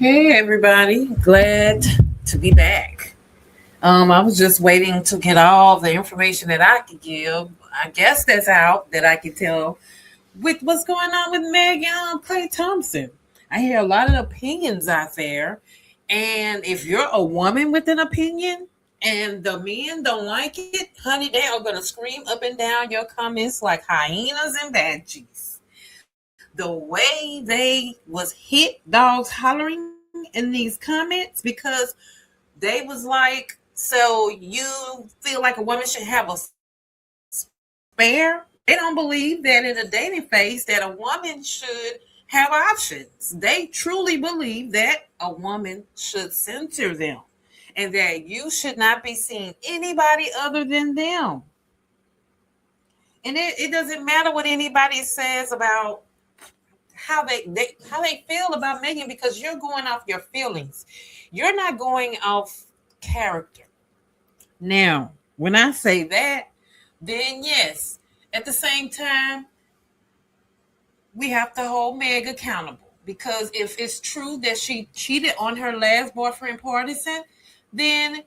Hey everybody, glad to be back. I was just waiting to get all the information that I could give. I guess that's out that I can tell with what's going on with Meg and Klay Thompson. I hear a lot of opinions out there, and if you're a woman with an opinion and the men don't like it, honey, they are gonna scream up and down your comments like hyenas and banshees. The way they was hit dogs hollering in these comments because they was like, so you feel like a woman should have a spare? They don't believe that in a dating phase that a woman should have options. They truly believe that a woman should center them and that you should not be seeing anybody other than them. And it doesn't matter what anybody says about how they feel about Megan because you're going off your feelings. You're not going off character. Now, when I say that, then yes. At the same time, we have to hold Meg accountable because if it's true that she cheated on her last boyfriend, Partisan, then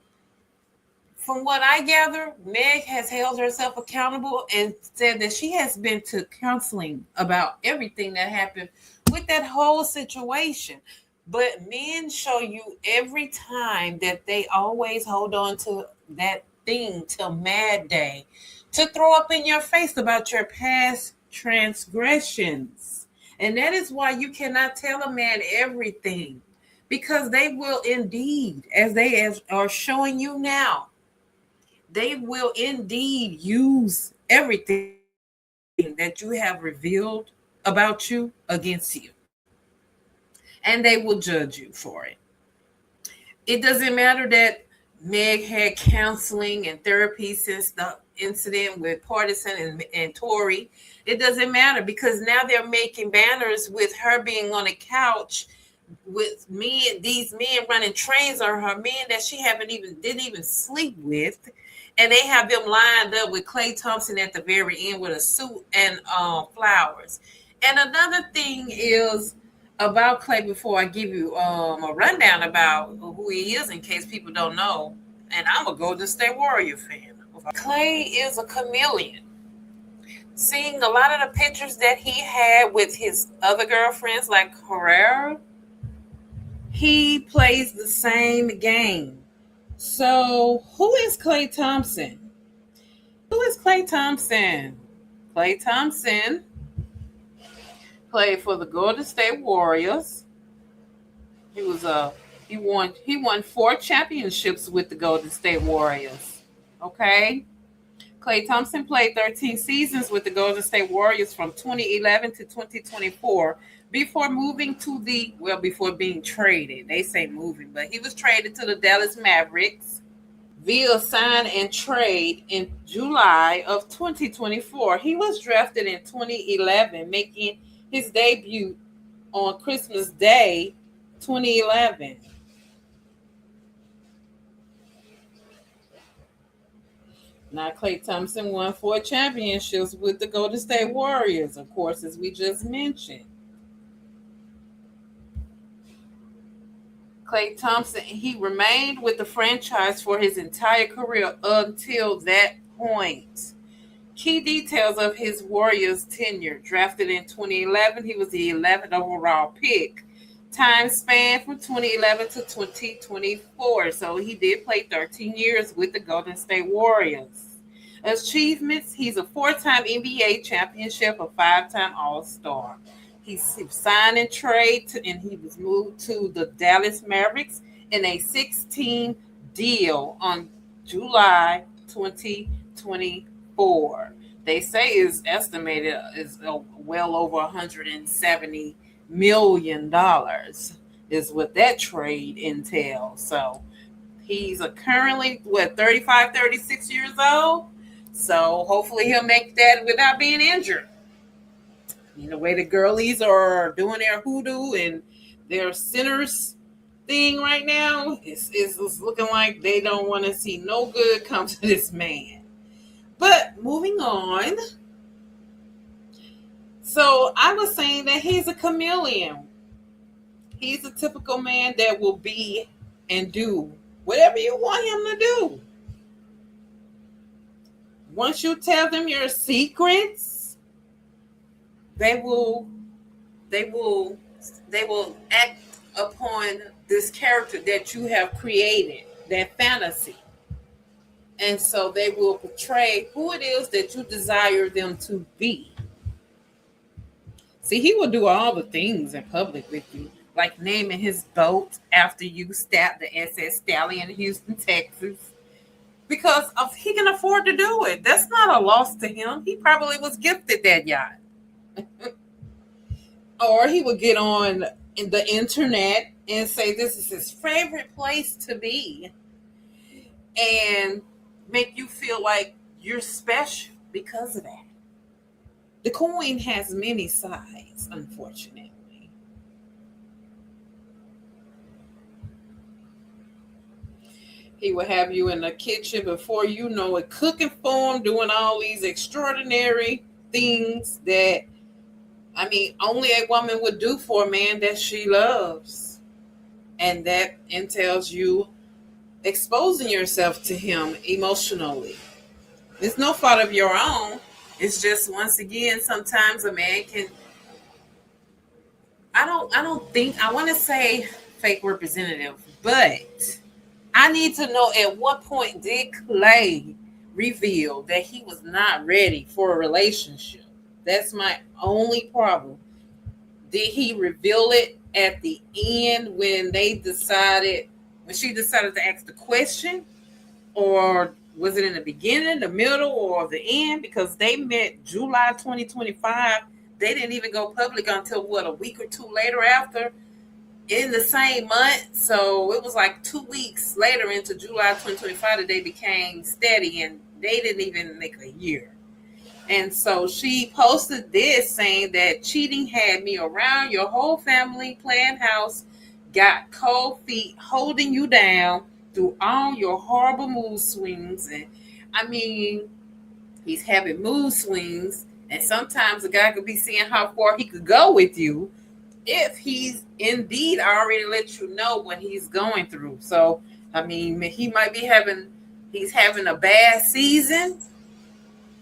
from what I gather, Meg has held herself accountable and said that she has been to counseling about everything that happened with that whole situation. But men show you every time that they always hold on to that thing till mad day to throw up in your face about your past transgressions. And that is why you cannot tell a man everything because they will indeed, as are showing you now, they will indeed use everything that you have revealed about you against you. And they will judge you for it. It doesn't matter that Meg had counseling and therapy since the incident with Partisan and Tory. It doesn't matter because now they're making banners with her being on a couch with these men running trains on her, men that she haven't even didn't even sleep with, and they have them lined up with Klay Thompson at the very end with a suit and flowers. And another thing is about Klay before I give you a rundown about who he is in case people don't know. And I'm a Golden State Warrior fan. Klay is a chameleon. Seeing a lot of the pictures that he had with his other girlfriends like Herrera, he plays the same game. So, who is Klay Thompson? Who is Klay Thompson? Klay Thompson played for the Golden State Warriors. He was he won 4 championships with the Golden State Warriors. Okay? Klay Thompson played 13 seasons with the Golden State Warriors from 2011 to 2024 before moving before being traded. They say moving, but he was traded to the Dallas Mavericks via sign and trade in July of 2024. He was drafted in 2011, making his debut on Christmas Day 2011. Now, Klay Thompson won 4 championships with the Golden State Warriors, of course, as we just mentioned. Klay Thompson, he remained with the franchise for his entire career until that point. Key details of his Warriors tenure. Drafted in 2011, he was the 11th overall pick. Time span from 2011 to 2024. So he did play 13 years with the Golden State Warriors. Achievements, he's a 4-time NBA championship, a 5-time All-Star. He signed and traded, and he was moved to the Dallas Mavericks in a 16 deal on July 2024. They say is estimated is well over $170 million is what that trade entails. So he's currently 35, 36 years old. So hopefully he'll make that without being injured. The way the girlies are doing their hoodoo and their sinners thing right now is looking like they don't want to see no good come to this man. But moving on. So I was saying that he's a chameleon. He's a typical man that will be and do whatever you want him to do. Once you tell them your secrets, they will they will they will act upon this character that you have created, that fantasy. And so they will portray who it is that you desire them to be. See, he will do all the things in public with you, like naming his boat after you, the SS Stallion in Houston, Texas, because he can afford to do it. That's not a loss to him. He probably was gifted that yacht. Or he would get on the internet and say this is his favorite place to be and make you feel like you're special because of that. The coin has many sides, unfortunately. He will have you in the kitchen before you know it, cooking for him, doing all these extraordinary things that, I mean, only a woman would do for a man that she loves. And that entails you exposing yourself to him emotionally. It's no fault of your own. It's just, once again, sometimes a man can, I want to say fake representative, but I need to know at what point did Klay reveal that he was not ready for a relationship? That's my only problem. Did he reveal it at the end when she decided to ask the question? Or was it in the beginning, the middle, or the end? Because they met July 2025. They didn't even go public until, a week or two later after, in the same month. So it was like 2 weeks later into July 2025 that they became steady, and they didn't even make a year. And so she posted this saying that cheating had me around your whole family playing house, got cold feet holding you down through all your horrible mood swings. And I mean, he's having mood swings, and sometimes a guy could be seeing how far he could go with you if he's indeed already let you know what he's going through. So, I mean, he might be he's having a bad season,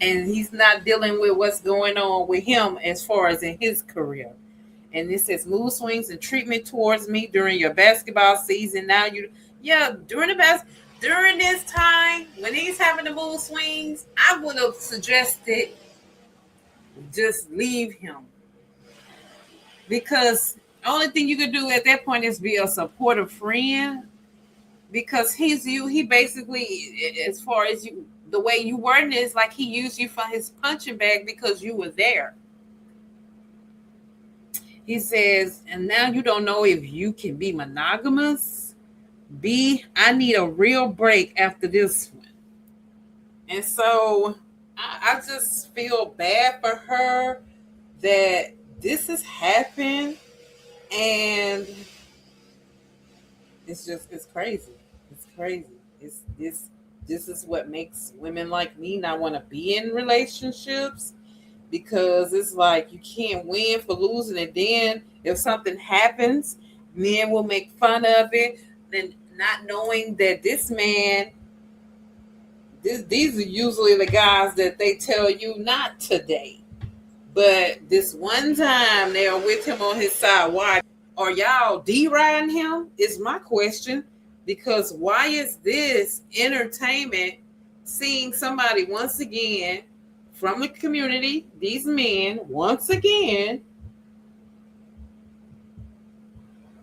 and he's not dealing with what's going on with him as far as in his career. And it says mood swings and treatment towards me during your basketball season. Now during this time when he's having the mood swings, I would have suggested just leave him, because the only thing you could do at that point is be a supportive friend. Because he basically, as far as you, the way you worded it is like he used you for his punching bag because you were there. He says, and now you don't know if you can be monogamous. B, I need a real break after this one. And so I just feel bad for her that this has happened. And it's crazy. It's crazy. This is what makes women like me not want to be in relationships, because it's like you can't win for losing. And then if something happens, men will make fun of it, then not knowing that this man, these are usually the guys that they tell you not to date. But this one time they are with him on his side. Why? Are y'all deriding him? Is my question. Because why is this entertainment seeing somebody once again from the community, these men once again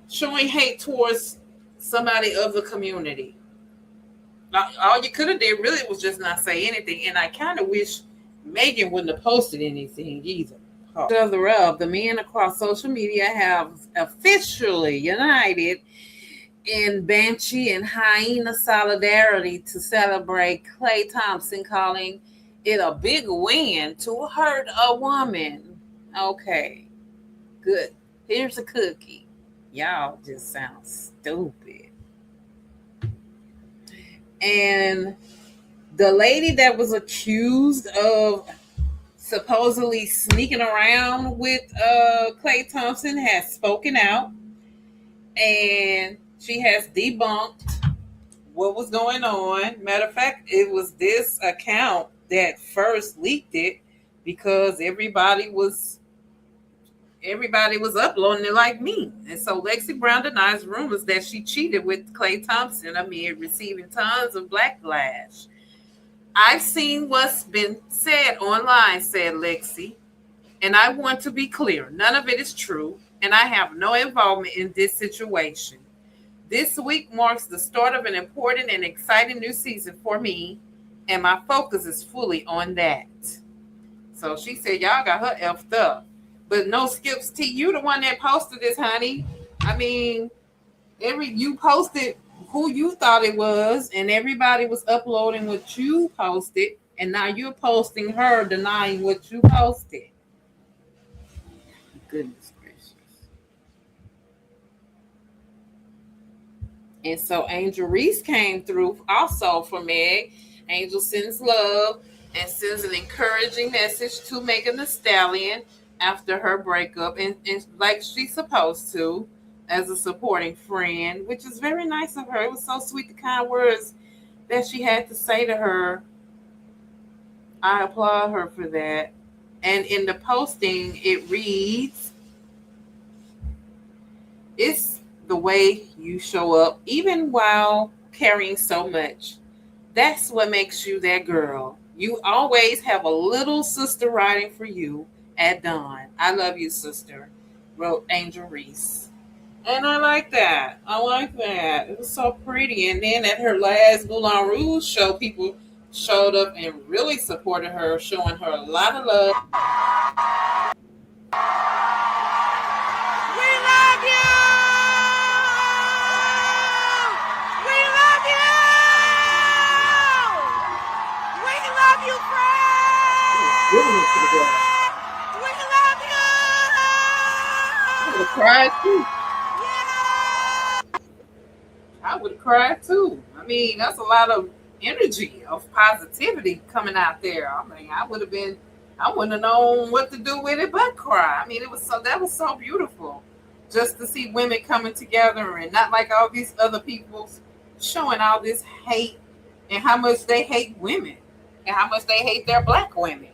showing hate towards somebody of the community? All you could have did really was just not say anything. And I kind of wish Megan wouldn't have posted anything either. The men across social media have officially united in Banshee and Hyena solidarity to celebrate Klay Thompson, calling it a big win to hurt a woman. Okay, good. Here's a cookie. Y'all just sound stupid. And the lady that was accused of supposedly sneaking around with Klay Thompson has spoken out. and she has debunked what was going on. Matter of fact, it was this account that first leaked it because everybody was uploading it like me. And so Lexi Brown denies rumors that she cheated with Klay Thompson amid receiving tons of backlash. I've seen what's been said online, said Lexi, and I want to be clear. None of it is true, and I have no involvement in this situation. This week marks the start of an important and exciting new season for me, and my focus is fully on that. So she said, y'all got her effed up. But no Skips T, you the one that posted this, honey. I mean, you posted who you thought it was, and everybody was uploading what you posted, and now you're posting her denying what you posted. Goodness gracious. And so Angel Reese came through also for Meg. Angel sends love and sends an encouraging message to Megan Thee Stallion after her breakup, and like she's supposed to, as a supporting friend, which is very nice of her. It was so sweet, the kind words that she had to say to her. I applaud her for that. And in the posting, it reads, it's the way you show up, even while carrying so much. That's what makes you that girl. You always have a little sister riding for you at dawn. I love you, sister, wrote Angel Reese. And I like that. I like that. It was so pretty. And then at her last Moulin Rouge show, people showed up and really supported her, showing her a lot of love. We love you! We love you! We love you, friend! We love you! I would have cried too. I would have cried too. I mean, that's a lot of energy, of positivity coming out there. I mean, I wouldn't have known what to do with it but cry. I mean, that was so beautiful. Just to see women coming together and not like all these other people showing all this hate and how much they hate women and how much they hate their black women.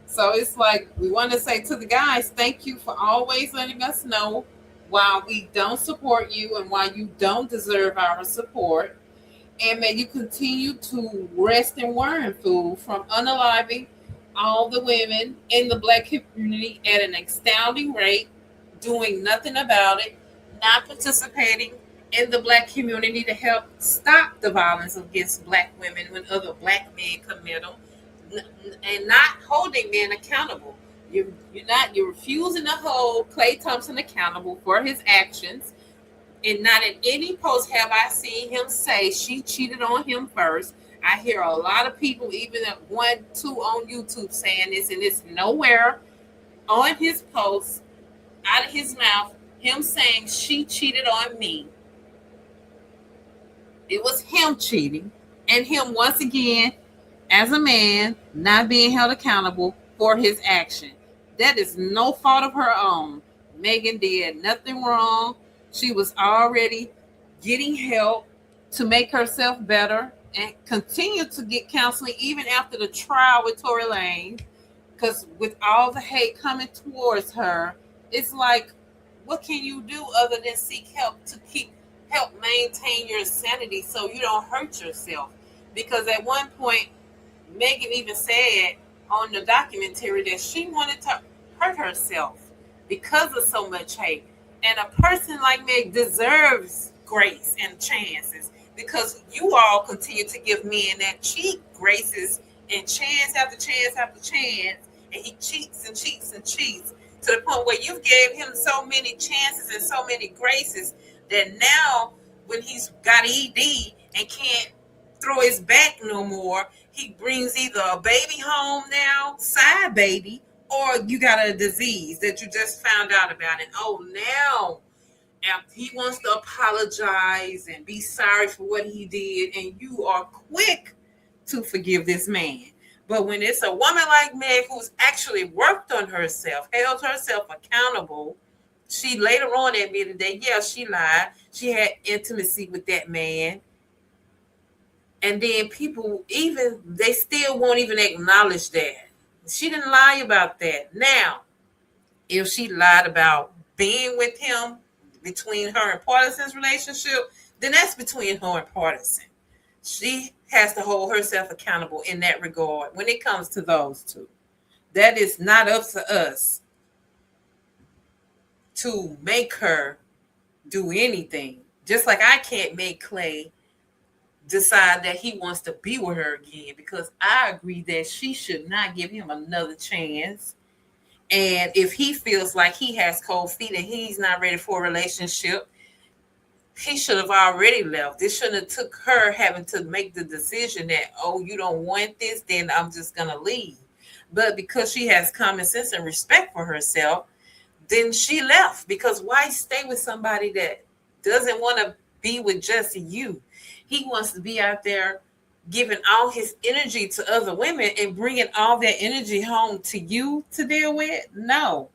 So it's like we want to say to the guys, thank you for always letting us know why we don't support you and why you don't deserve our support. And may you continue to rest and learn, fool, from unaliving all the women in the black community at an astounding rate, doing nothing about it, not participating in the black community to help stop the violence against black women when other black men commit them, and not holding men accountable. You're refusing to hold Klay Thompson accountable for his actions. And not in any post have I seen him say she cheated on him first. I hear a lot of people, even at 1-2 on YouTube, saying this, and it's nowhere on his post, out of his mouth, him saying she cheated on me. It was him cheating, and him once again, as a man, not being held accountable for his action. That is no fault of her own. Megan did nothing wrong. She was already getting help to make herself better and continue to get counseling even after the trial with Tory Lanez. Because with all the hate coming towards her, it's like, what can you do other than seek help to help maintain your sanity so you don't hurt yourself? Because at one point, Megan even said on the documentary that she wanted to hurt herself because of so much hate. And a person like Meg deserves grace and chances, because you all continue to give men that cheat graces and chance after chance after chance, and he cheats and cheats and cheats to the point where you gave him so many chances and so many graces that now when he's got ED and can't throw his back no more, he brings either a baby home now, side baby, or you got a disease that you just found out about. And now he wants to apologize and be sorry for what he did, and you are quick to forgive this man. But when it's a woman like Meg who's actually worked on herself, held herself accountable, She later on admitted that, yeah, she lied. She had intimacy with that man. And then people, even, they still won't even acknowledge that. She didn't lie about that. Now, if she lied about being with him between her and Partison's relationship, then that's between her and Partison. She has to hold herself accountable in that regard when it comes to those two. That is not up to us to make her do anything. Just like I can't make Klay decide that he wants to be with her again, because I agree that she should not give him another chance. And if he feels like he has cold feet and he's not ready for a relationship, he should have already left. This shouldn't have took her having to make the decision that, oh, you don't want this, then I'm just going to leave. But because she has common sense and respect for herself, then she left. Because why stay with somebody that doesn't want to be with just you? He wants to be out there giving all his energy to other women and bringing all that energy home to you to deal with. No,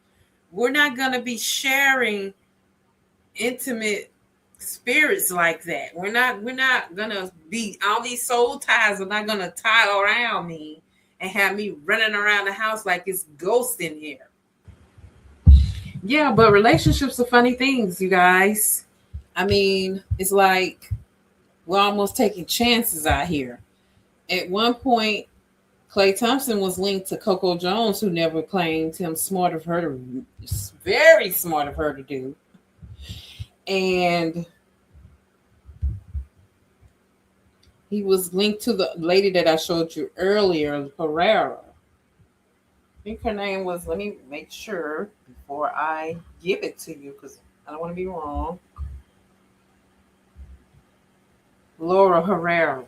we're not going to be sharing intimate spirits like that. We're not going to be, all these soul ties are not going to tie around me and have me running around the house like it's ghosts in here. Yeah, but relationships are funny things, you guys. I mean, it's like we're almost taking chances out here. At one point, Klay Thompson was linked to Coco Jones, who never claimed him smart of her to, very smart of her to do. And he was linked to the lady that I showed you earlier, Herrera. I think her name was, let me make sure before I give it to you, because I don't want to be wrong. Laura Herrera.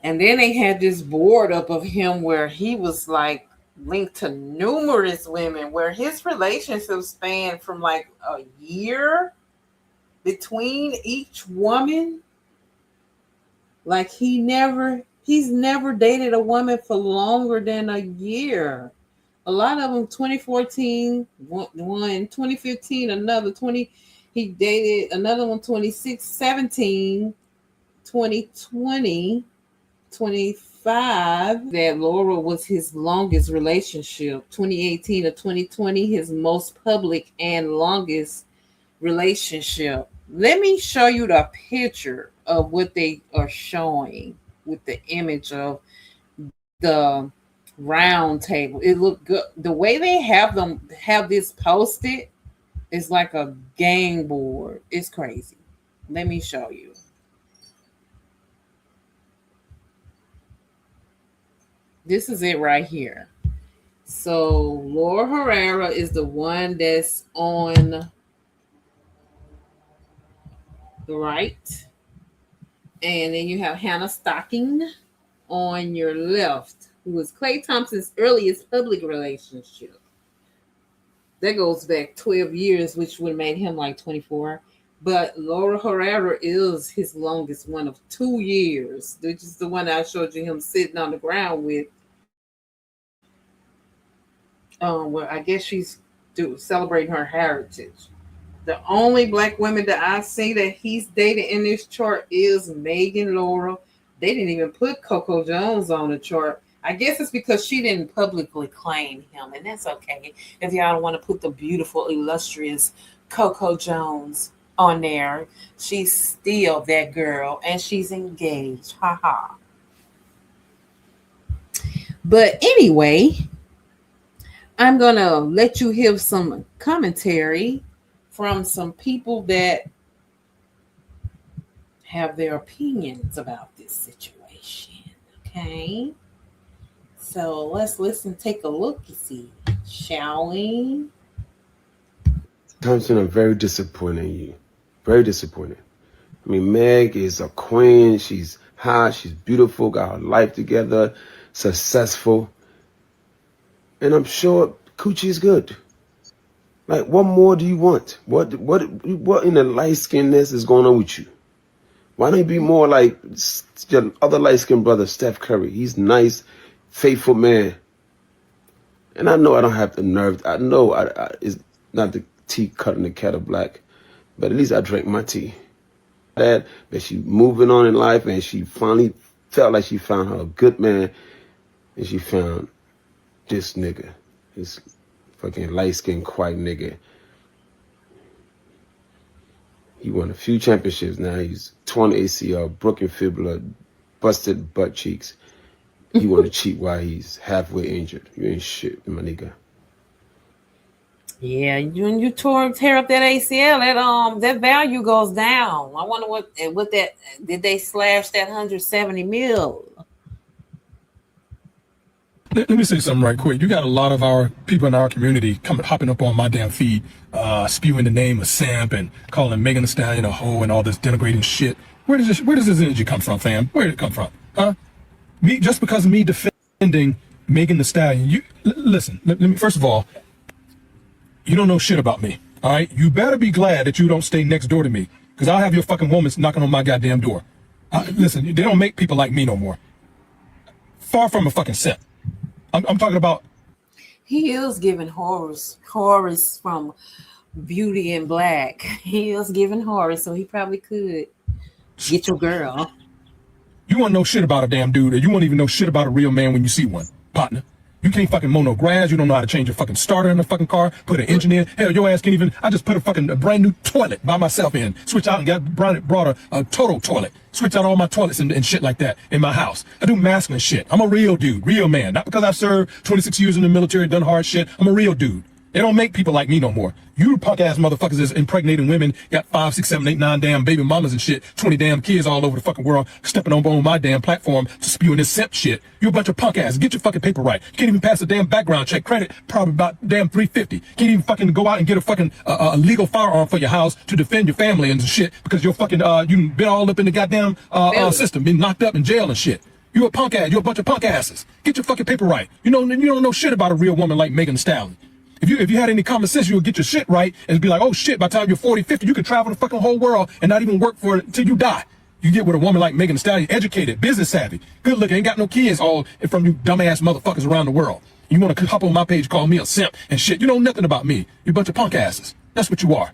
And then they had this board up of him where he was like linked to numerous women, where his relationship spanned from like a year between each woman. Like he's never dated a woman for longer than a year. A lot of them, 2014, one 2015, another 20. He dated another one, 2017, 2020, 25. That Laura was his longest relationship. 2018 to 2020, his most public and longest relationship. Let me show you the picture of what they are showing with the image of the round table. It looked good. The way they have this posted is like a game board. It's crazy. Let me show you. This is it right here. So Laura Herrera is the one that's on the right. And then you have Hannah Stocking on your left, who was Klay Thompson's earliest public relationship. That goes back 12 years, which would have made him like 24. But Laura Herrera is his longest one of 2 years, which is the one I showed you him sitting on the ground with. Well, I guess she's celebrating her heritage. The only black women that I see that he's dated in this chart is Meg and Laura. They didn't even put Coco Jones on the chart. I guess it's because she didn't publicly claim him, and that's okay. If y'all don't want to put the beautiful, illustrious Coco Jones on there, she's still that girl, and she's engaged. Ha ha. But anyway, I'm going to let you hear some commentary from some people that have their opinions about this situation. Okay. So let's listen, take a look, you see, shall we? Thompson, I'm very disappointed in you. Very disappointed. I mean, Meg is a queen. She's hot. She's beautiful. Got her life together. Successful. And I'm sure Coochie is good. Like, what more do you want? What in the light skinness is going on with you? Why don't you be more like your other light skinned brother, Steph Curry? He's nice, faithful man. And I know I don't have the nerve. I know Not the tea cutting the kettle black, but at least I drank my tea. That she moving on in life, and she finally felt like she found her a good man, and she found this nigga, this fucking light-skinned white nigga. He won a few championships now. He's torn ACL, broken fibula, busted butt cheeks. You want to cheat while he's halfway injured. You ain't shit, my nigga. Yeah, when you tear up that ACL, that value goes down. I wonder what that did they slash that 170 mil? Let me say something right quick. You got a lot of our people in our community hopping up on my damn feed, spewing the name of Simp and calling Megan Thee Stallion a hoe and all this denigrating shit. Where does this energy come from, fam? Where did it come from? Huh? Me, just because of me defending Megan Thee Stallion. Listen. Let me first of all, you don't know shit about me. All right, you better be glad that you don't stay next door to me, because I'll have your fucking woman knocking on my goddamn door. Listen, they don't make people like me no more. Far from a fucking simp. I'm talking about. He is giving Horace from Beauty and Black. He is giving Horace, so he probably could get your girl. You won't know shit about a damn dude, or you won't even know shit about a real man when you see one, partner. You can't fucking mow no grass. You don't know how to change a fucking starter in a fucking car, put an engine in. Hell, your ass can't even. I just put a brand new toilet by myself in. Switch out and brought a total toilet. Switch out all my toilets and shit like that in my house. I do masculine shit. I'm a real dude, real man. Not because I've served 26 years in the military, done hard shit. I'm a real dude. They don't make people like me no more. You punk ass motherfuckers is impregnating women, got 5, 6, 7, 8, 9 damn baby mamas and shit, 20 damn kids all over the fucking world, stepping on my damn platform to spewing this simp shit. You a bunch of punk asses. Get your fucking paper right. You can't even pass a damn background check. Credit probably about damn $350. Can't even fucking go out and get a fucking legal firearm for your house to defend your family and shit because you're fucking you been all up in the goddamn system, been locked up in jail and shit. You a punk ass. You a bunch of punk asses. Get your fucking paper right. You don't know shit about a real woman like Megan Thee Stallion. If you had any common sense, you would get your shit right and be like, oh shit, by the time you're 40, 50, you can travel the fucking whole world and not even work for it until you die. You get with a woman like Megan Thee Stallion, educated, business savvy, good looking, ain't got no kids all from you dumbass motherfuckers around the world. You want to hop on my page, call me a simp and shit. You know nothing about me. You a bunch of punk asses. That's what you are.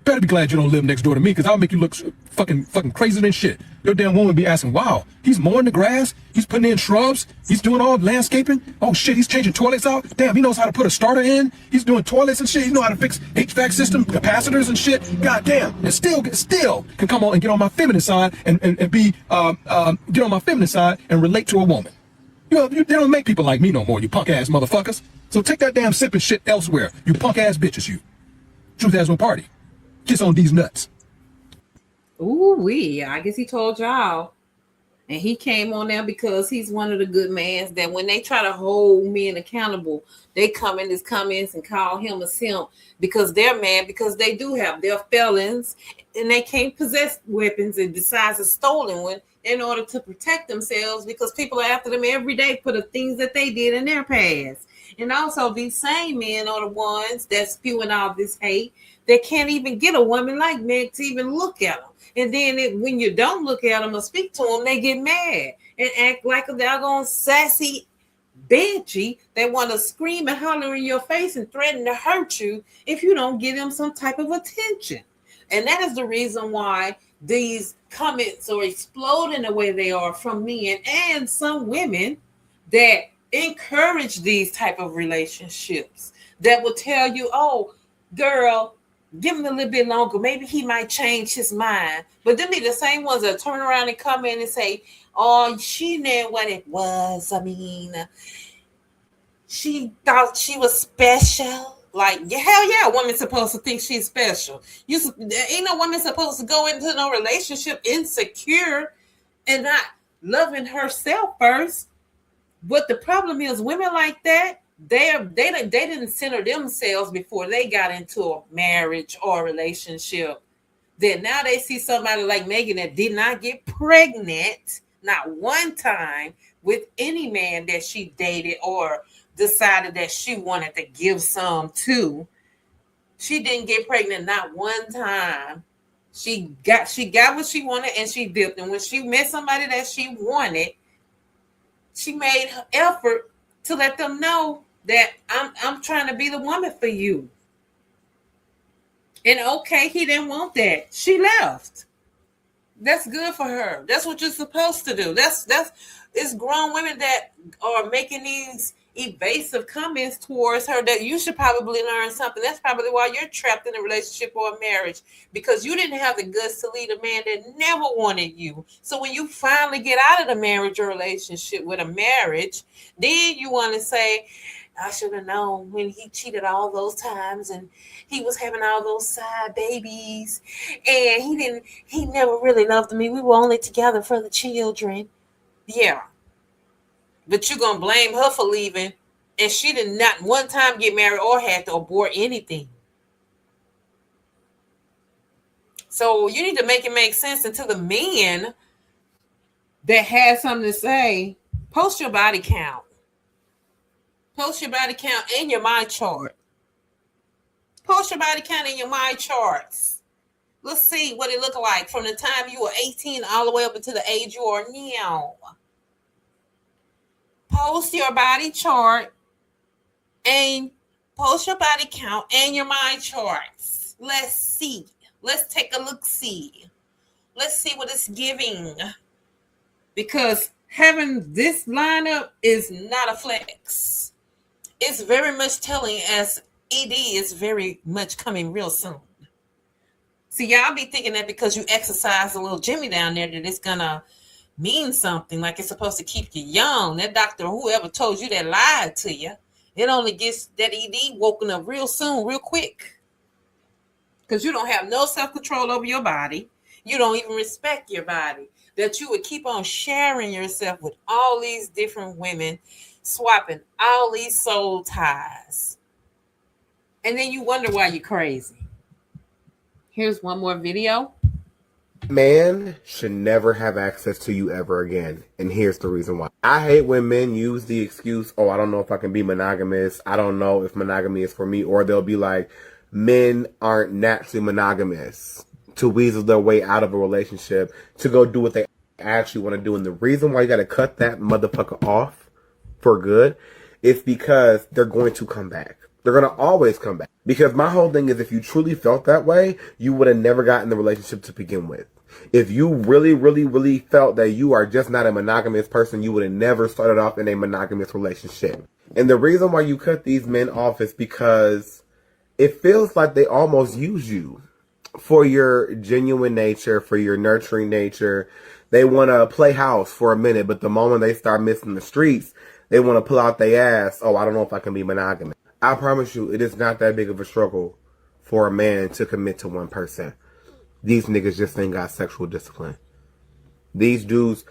Better be glad you don't live next door to me, because I'll make you look fucking crazy than shit. Your damn woman be asking, wow, he's mowing the grass, he's putting in shrubs, he's doing all landscaping. Oh shit, he's changing toilets out. Damn, he knows how to put a starter in. He's doing toilets and shit. He know how to fix HVAC system, capacitors and shit. God damn, and still can come on and get on my feminine side and be get on my feminine side and relate to a woman. They don't make people like me no more, you punk ass motherfuckers. So take that damn sipping shit elsewhere, you punk ass bitches, you. Truth has no party. Kiss on these nuts. Ooh, I guess he told y'all. And he came on there because he's one of the good mans that when they try to hold men accountable, they come in his comments and call him a simp because they're mad because they do have their felons and they can't possess weapons and besides a stolen one in order to protect themselves because people are after them every day for the things that they did in their past. And also these same men are the ones that's spewing all this hate. They can't even get a woman like Meg to even look at them. And then when you don't look at them or speak to them, they get mad and act like a doggone sassy banshee. They want to scream and holler in your face and threaten to hurt you if you don't give them some type of attention. And that is the reason why these comments are exploding the way they are from men and some women that encourage these type of relationships that will tell you, oh, girl, give him a little bit longer. Maybe he might change his mind. But then be the same ones that turn around and come in and say, oh, she knew what it was. I mean, she thought she was special. Like, hell yeah, a woman's supposed to think she's special. Ain't no woman supposed to go into no relationship insecure and not loving herself first. But the problem is women like that, they didn't center themselves before they got into a marriage or a relationship. Then now they see somebody like Megan that did not get pregnant, not one time, with any man that she dated or decided that she wanted to give some to. She didn't get pregnant not one time. She got what she wanted and she dipped. And when she met somebody that she wanted, she made her effort to let them know that I'm trying to be the woman for you. And okay, he didn't want that. She left. That's good for her. That's what you're supposed to do. That's it's grown women that are making these evasive comments towards her that you should probably learn something. That's probably why you're trapped in a relationship or a marriage, because you didn't have the guts to lead a man that never wanted you. So when you finally get out of the marriage or relationship with a marriage, then you want to say, I should have known when he cheated all those times and he was having all those side babies and he never really loved me. We were only together for the children. Yeah. But you're gonna blame her for leaving, and she did not one time get married or had to abort anything. So you need to make it make sense. And to the men that has something to say, post your body count. Post your body count and your mind chart. Post your body count in your mind charts. Let's see what it looked like from the time you were 18 all the way up until the age you are now. Post your body chart and post your body count and your mind charts. Let's see. Let's take a look. See. Let's see what it's giving. Because having this lineup is not a flex. It's very much telling, as ED is very much coming real soon. See, y'all be thinking that because you exercise a little Jimmy down there that it's gonna mean something, like it's supposed to keep you young. That doctor, whoever told you that, lied to you. It only gets that ED woken up real soon, real quick. Because you don't have no self-control over your body. You don't even respect your body. That you would keep on sharing yourself with all these different women, swapping all these soul ties. And then you wonder why you're crazy. Here's one more video. Man should never have access to you ever again. And here's the reason why. I hate when men use the excuse, oh, I don't know if I can be monogamous. I don't know if monogamy is for me. Or they'll be like, men aren't naturally monogamous, to weasel their way out of a relationship, to go do what they actually want to do. And the reason why you got to cut that motherfucker off for good is because they're going to come back. They're going to always come back. Because my whole thing is, if you truly felt that way, you would have never gotten the relationship to begin with. If you really, really, really felt that you are just not a monogamous person, you would have never started off in a monogamous relationship. And the reason why you cut these men off is because it feels like they almost use you for your genuine nature, for your nurturing nature. They want to play house for a minute, but the moment they start missing the streets, they want to pull out their ass. Oh, I don't know if I can be monogamous. I promise you, it is not that big of a struggle for a man to commit to one person. These niggas just ain't got sexual discipline. These dudes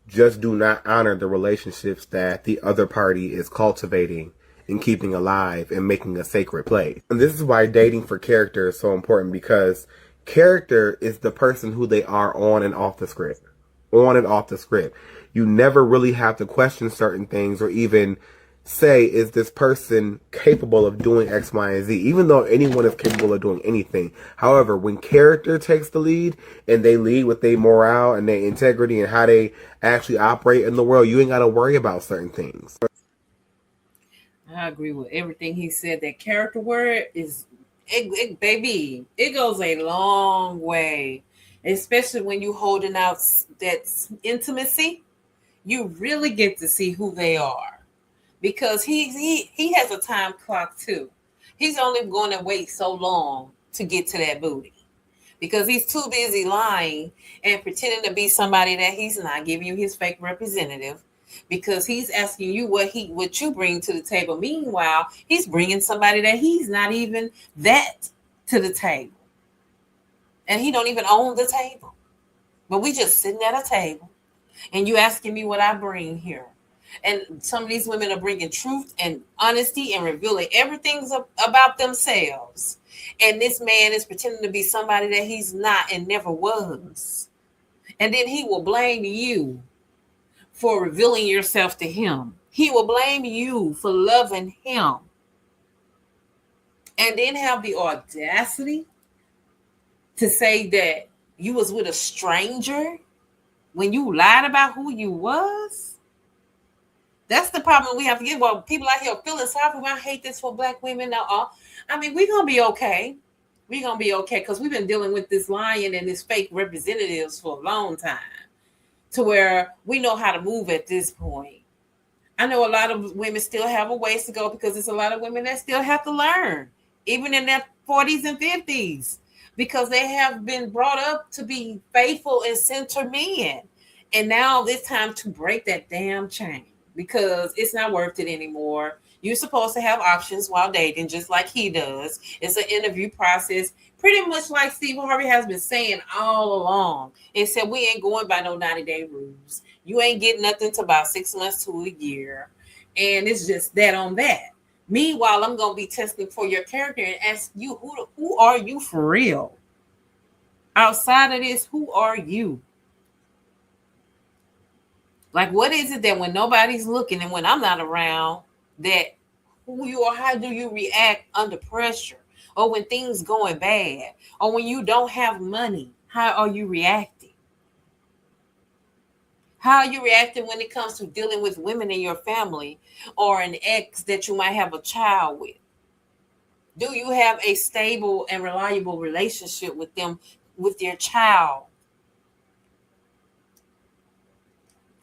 just do not honor the relationships that the other party is cultivating and keeping alive and making a sacred place. And this is why dating for character is so important, because character is the person who they are on and off the script. On and off the script. You never really have to question certain things or even say, is this person capable of doing X, Y, and Z? Even though anyone is capable of doing anything. However, when character takes the lead and they lead with their morale and their integrity and how they actually operate in the world, you ain't got to worry about certain things. I agree with everything he said. That character word is, baby, it goes a long way. Especially when you holding out that intimacy, you really get to see who they are. Because he has a time clock too. He's only going to wait so long to get to that booty. Because he's too busy lying and pretending to be somebody that he's not, giving you his fake representative. Because he's asking you what you bring to the table. Meanwhile, he's bringing somebody that he's not even that to the table. And he don't even own the table. But we just sitting at a table. And you asking me what I bring here. And some of these women are bringing truth and honesty and revealing everything about themselves. And this man is pretending to be somebody that he's not and never was. And then he will blame you for revealing yourself to him. He will blame you for loving him. And then have the audacity to say that you was with a stranger when you lied about who you was. That's the problem we have to get. Well, people out here feeling sorry for me. I hate this for black women. Now, I mean, we're going to be okay. We're going to be okay because we've been dealing with this lion and this fake representatives for a long time to where we know how to move at this point. I know a lot of women still have a ways to go because there's a lot of women that still have to learn, even in their 40s and 50s, because they have been brought up to be faithful and center men. And now it's time to break that damn chain because it's not worth it anymore. You're supposed to have options while dating, just like he does. It's an interview process, pretty much like Steve Harvey has been saying all along. And said, we ain't going by no 90-day rules. You ain't getting nothing to about 6 months to a year. And it's just that on that. Meanwhile, I'm going to be testing for your character and ask you, who are you for real? Outside of this, who are you? Like, what is it that when nobody's looking and when I'm not around, that who you are, how do you react under pressure? Or when things going bad? Or when you don't have money, how are you reacting? How are you reacting when it comes to dealing with women in your family or an ex that you might have a child with? Do you have a stable and reliable relationship with them, with your child?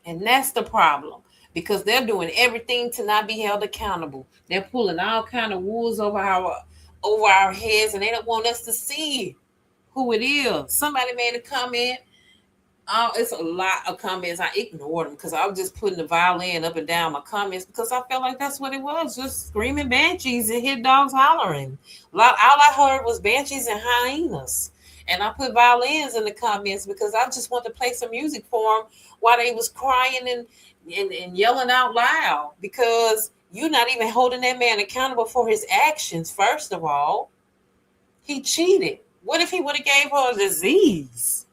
And that's the problem, because they're doing everything to not be held accountable. They're pulling all kind of wools over our heads, and they don't want us to see who it is. Somebody made a comment. It's a lot of comments. I ignored them because I was just putting the violin up and down my comments because I felt like that's what it was, just screaming banshees and hit dogs hollering. All I heard was banshees and hyenas. And I put violins in the comments because I just wanted to play some music for them while they was crying and yelling out loud, because you're not even holding that man accountable for his actions. First of all, he cheated. What if he would have gave her a disease?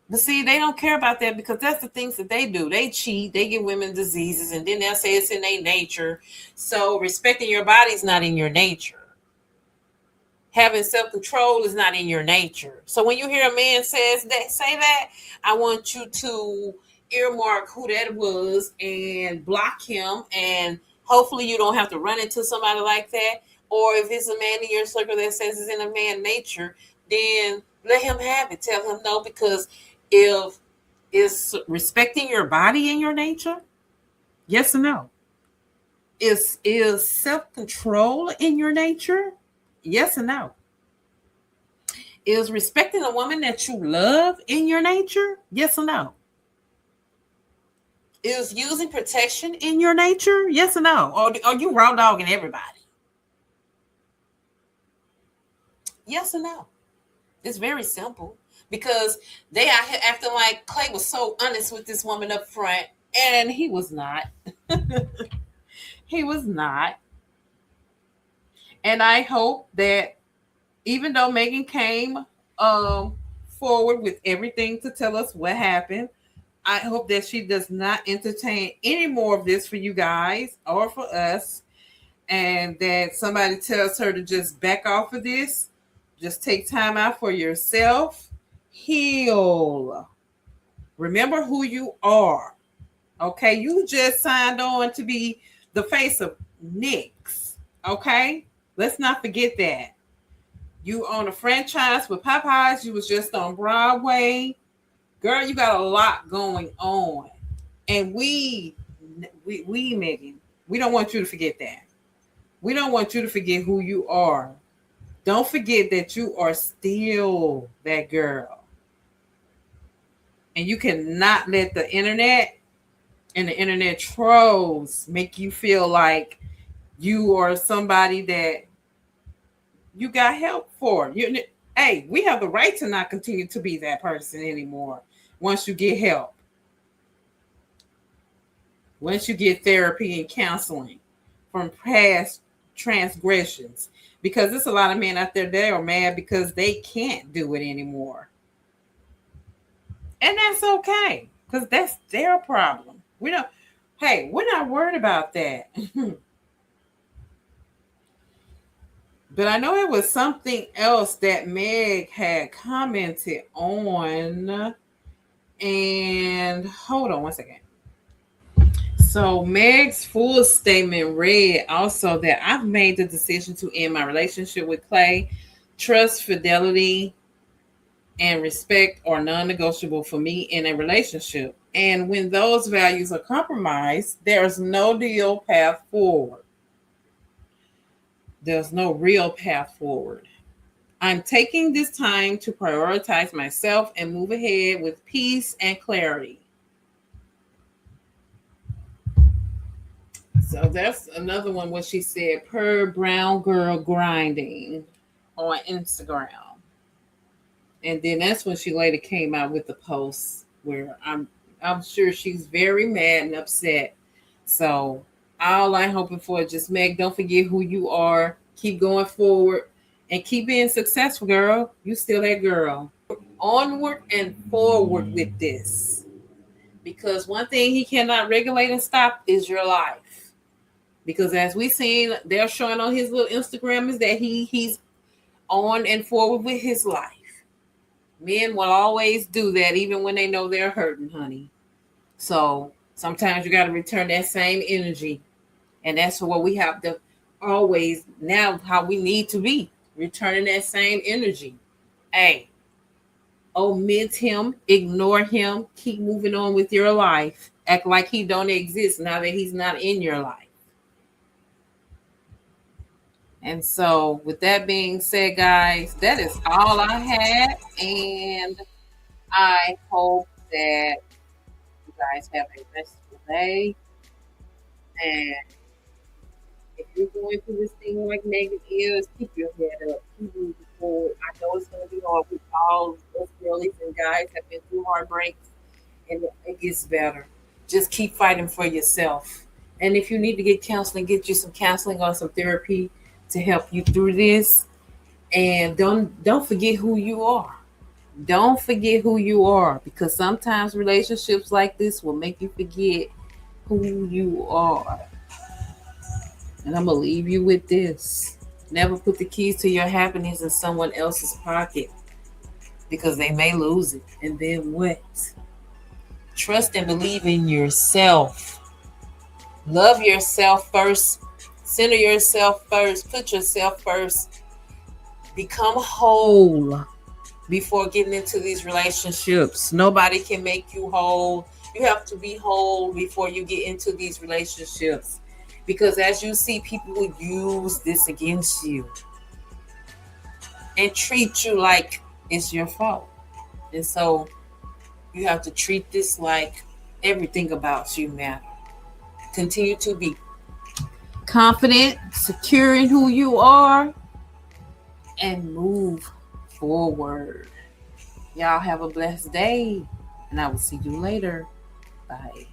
But see, they don't care about that because that's the things that they do. They cheat, they give women diseases, and then they'll say it's in their nature. So respecting your body is not in your nature. Having self-control is not in your nature. So when you hear a man say that, I want you to earmark who that was and block him. And hopefully you don't have to run into somebody like that. Or if it's a man in your circle that says it's in a man's nature, then let him have it. Tell him no, because if is respecting your body in your nature, yes or no? Is self-control in your nature? Yes or no? Is respecting a woman that you love in your nature? Yes or no? Is using protection in your nature? Yes or no? Or are you raw dogging everybody? Yes or no? It's very simple, because they out here acting like Klay was so honest with this woman up front, and he was not. He was not. And I hope that even though Megan came forward with everything to tell us what happened, I hope that she does not entertain any more of this for you guys or for us, and that somebody tells her to just back off of this. Just take time out for yourself. Heal. Remember who you are. Okay? You just signed on to be the face of Nick's. Okay? Let's not forget that. You own a franchise with Popeyes. You was just on Broadway. Girl, you got a lot going on. And we Megan, we don't want you to forget that. We don't want you to forget who you are. Don't forget that you are still that girl. And you cannot let the internet and the internet trolls make you feel like you are somebody that you got help for. Hey, we have the right to not continue to be that person anymore once you get help. Once you get therapy and counseling from past transgressions. Because there's a lot of men out there that are mad because they can't do it anymore. And that's okay, because that's their problem. We're not worried about that. But I know it was something else that Meg had commented on. And hold on one second. So Meg's full statement read also that I've made the decision to end my relationship with Klay. Trust, fidelity, and respect are non-negotiable for me in a relationship. And when those values are compromised, there's no real path forward. There's no real path forward. I'm taking this time to prioritize myself and move ahead with peace and clarity. So that's another one what she said, per brown girl grinding on Instagram. And then that's when she later came out with the post where I'm sure she's very mad and upset. So all I'm hoping for is just Meg, don't forget who you are. Keep going forward and keep being successful, girl. You still that girl. Onward and forward with this. Because one thing he cannot regulate and stop is your life. Because as we seen, they're showing on his little Instagram is that he's on and forward with his life. Men will always do that, even when they know they're hurting, honey. So sometimes you got to return that same energy. And that's what we have to always, now how we need to be, returning that same energy. Hey, omit him, ignore him, keep moving on with your life. Act like he don't exist now that he's not in your life. And so with that being said, guys, that is all I had. And I hope that you guys have a restful day. And if you're going through this thing like Megan is, keep your head up. Keep moving forward. I know it's going to be hard. We all, us girlies and guys, have been through heartbreaks, and it gets better. Just keep fighting for yourself. And if you need to get counseling, get you some counseling or some therapy to help you through this. And don't forget who you are. Don't forget who you are, because sometimes relationships like this will make you forget who you are. And I'm going to leave you with this. Never put the keys to your happiness in someone else's pocket, because they may lose it. And then what? Trust and believe in yourself. Love yourself first. Center yourself first. Put yourself first. Become whole before getting into these relationships. Nobody can make you whole. You have to be whole before you get into these relationships. Because as you see, people will use this against you and treat you like it's your fault. And so you have to treat this like everything about you matters. Continue to be confident, secure in who you are, and move forward. Y'all have a blessed day, and I will see you later. Bye.